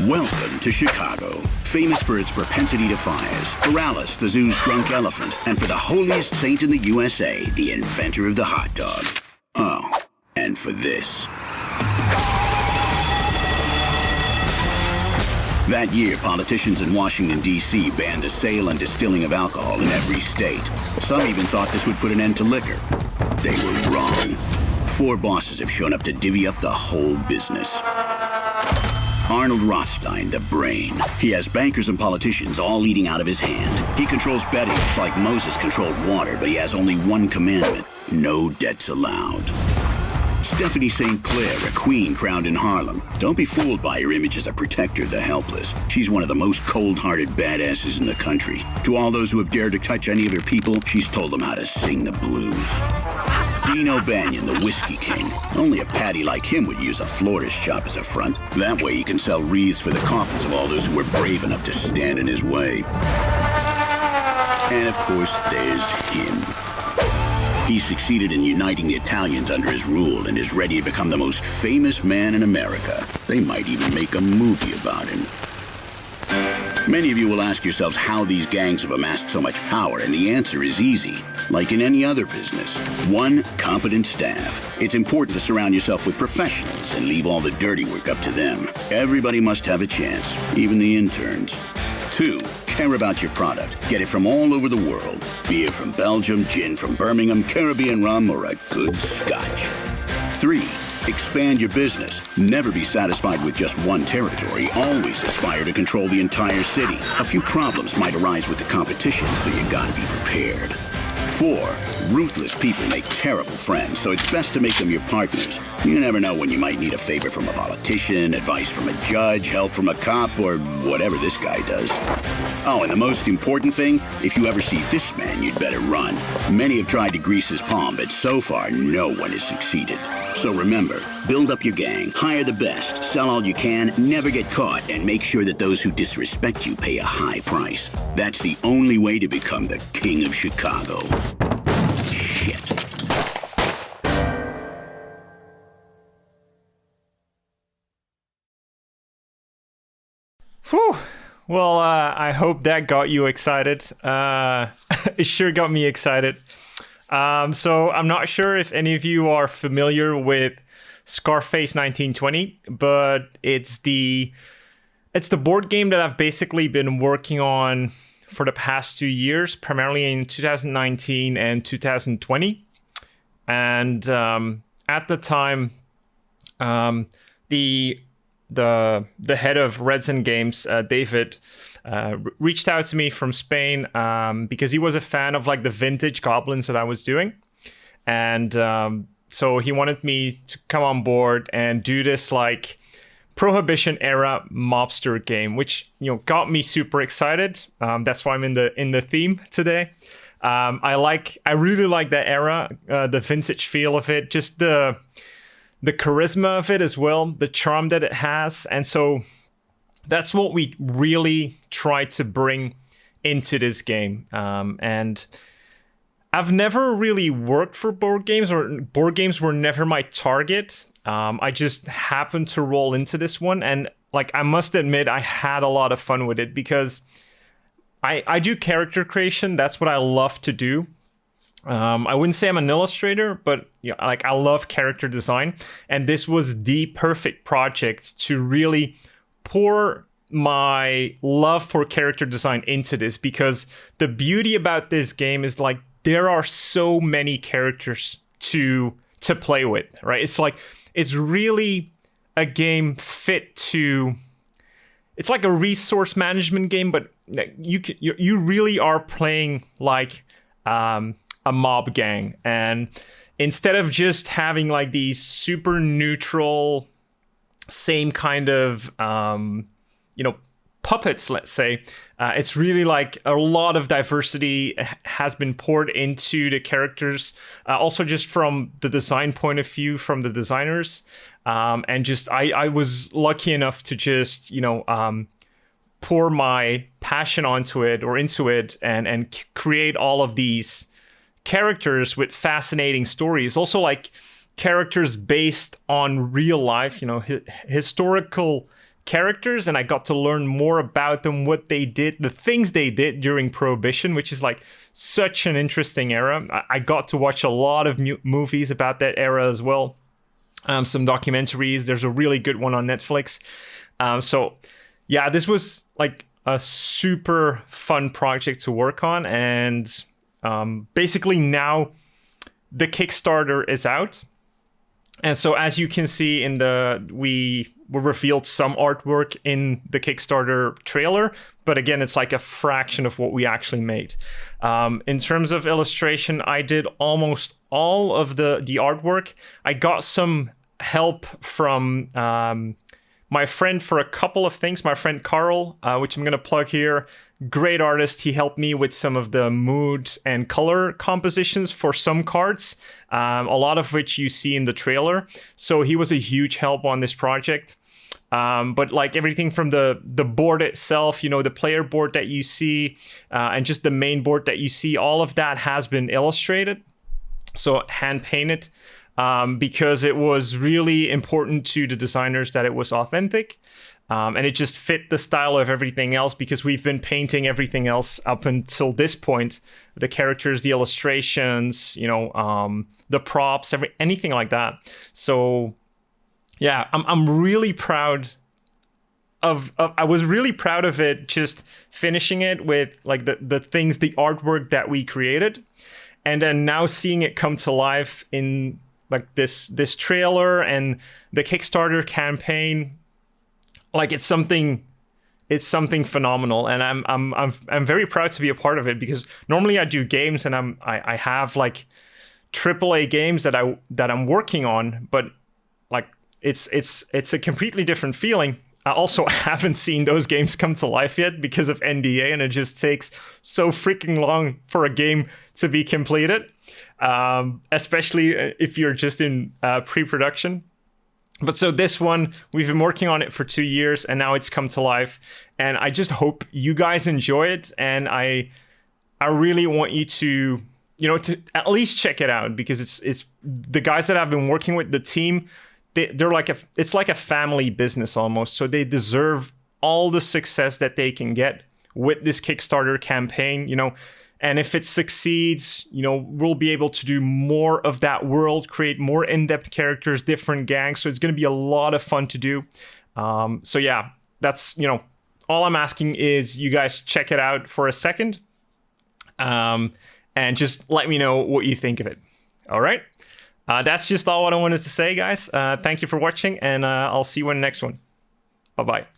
Welcome to Chicago, famous for its propensity to fires, for Alice, the zoo's drunk elephant, and for the holiest saint in the USA, the inventor of the hot dog. Oh, and for this. That year, politicians in Washington, D.C. banned the sale and distilling of alcohol in every state. Some even thought this would put an end to liquor. They were wrong. 4 bosses have shown up to divvy up the whole business. Arnold Rothstein, the brain. He has bankers and politicians all eating out of his hand. He controls betting just like Moses controlled water, but he has only one commandment: no debts allowed. Stephanie St. Clair, a queen crowned in Harlem. Don't be fooled by her image as a protector of the helpless. She's one of the most cold-hearted badasses in the country. To all those who have dared to touch any of her people, she's told them how to sing the blues. Dean O'Banion, the Whiskey King. Only a paddy like him would use a florist shop as a front. That way he can sell wreaths for the coffins of all those who were brave enough to stand in his way. And of course, there's him. He succeeded in uniting the Italians under his rule and is ready to become the most famous man in America. They might even make a movie about him. Many of you will ask yourselves how these gangs have amassed so much power, and the answer is easy. Like in any other business, 1, competent staff. It's important to surround yourself with professionals and leave all the dirty work up to them. Everybody must have a chance, even the interns. 2, care about your product. Get it from all over the world. Beer from Belgium, gin from Birmingham, Caribbean rum, or a good scotch. 3, expand your business. Never be satisfied with just one territory. Always aspire to control the entire city. A few problems might arise with the competition, so you gotta be prepared. 4, ruthless people make terrible friends, so it's best to make them your partners. You never know when you might need a favor from a politician, advice from a judge, help from a cop, or whatever this guy does. Oh, and the most important thing, if you ever see this man, you'd better run. Many have tried to grease his palm, but so far, no one has succeeded. So remember, build up your gang, hire the best, sell all you can, never get caught, and make sure that those who disrespect you pay a high price. That's the only way to become the king of Chicago. Shit. Whew. Well, I hope that got you excited. It sure got me excited. So I'm not sure if any of you are familiar with Scarface 1920, but it's the board game that I've basically been working on for the past 2 years, primarily in 2019 and 2020. And at the time, the head of Redzen Games, David, reached out to me from Spain because he was a fan of like the vintage goblins that I was doing, and so he wanted me to come on board and do this like Prohibition era mobster game, which got me super excited. That's why I'm in the theme today. I really like that era, the vintage feel of it, just the charisma of it as well, the charm that it has. And so that's what we really try to bring into this game. And I've never really worked for board games, or board games were never my target. I just happened to roll into this one. And like, I must admit, I had a lot of fun with it because I do character creation. That's what I love to do. I wouldn't say I'm an illustrator, but like I love character design, and this was the perfect project to really pour my love for character design into this, because the beauty about this game is like there are so many characters to play with, right? It's like it's really a game fit to. It's like a resource management game, but you really are playing like a mob gang, and instead of just having like these super neutral, same kind of puppets, let's say, it's really like a lot of diversity has been poured into the characters, also just from the design point of view from the designers, and just I was lucky enough to just pour my passion onto it or into it, and create all of these characters with fascinating stories, also like characters based on real life, historical characters, and I got to learn more about them, what they did, the things they did during Prohibition, which is like such an interesting era. I got to watch a lot of movies about that era as well. Some documentaries. There's a really good one on Netflix. So yeah, this was like a super fun project to work on. And basically now the Kickstarter is out. And so as you can see in we revealed some artwork in the Kickstarter trailer, but again, it's like a fraction of what we actually made. In terms of illustration, I did almost all of the artwork. I got some help from my friend for a couple of things. My friend Carl, which I'm going to plug here, great artist. He helped me with some of the mood and color compositions for some cards, a lot of which you see in the trailer. So he was a huge help on this project. But like everything from the board itself, you know, the player board that you see, and just the main board that you see, all of that has been illustrated. So hand painted. Because it was really important to the designers that it was authentic. And it just fit the style of everything else, because we've been painting everything else up until this point. The characters, the illustrations, you know, the props, anything like that. So yeah, I'm really proud I was really proud of it, just finishing it with like the things, the artwork that we created. And then now seeing it come to life in like this trailer and the Kickstarter campaign, like it's something phenomenal, and I'm very proud to be a part of it, because normally I do games and I have like AAA games that I'm working on, but like it's a completely different feeling. I also haven't seen those games come to life yet because of NDA, and it just takes so freaking long for a game to be completed, especially if you're just in pre-production. But so this one, we've been working on it for 2 years, and now it's come to life. And I just hope you guys enjoy it, and I really want you to, you know, to at least check it out, because it's the guys that I've been working with, the team. They're like it's like a family business almost. So they deserve all the success that they can get with this Kickstarter campaign, you know. And if it succeeds, you know, we'll be able to do more of that world, create more in-depth characters, different gangs. So it's going to be a lot of fun to do. So yeah, that's, you know, all I'm asking is you guys check it out for a second, and just let me know what you think of it. All right. That's just all what I wanted to say, guys. Thank you for watching, and I'll see you in the next one. Bye-bye.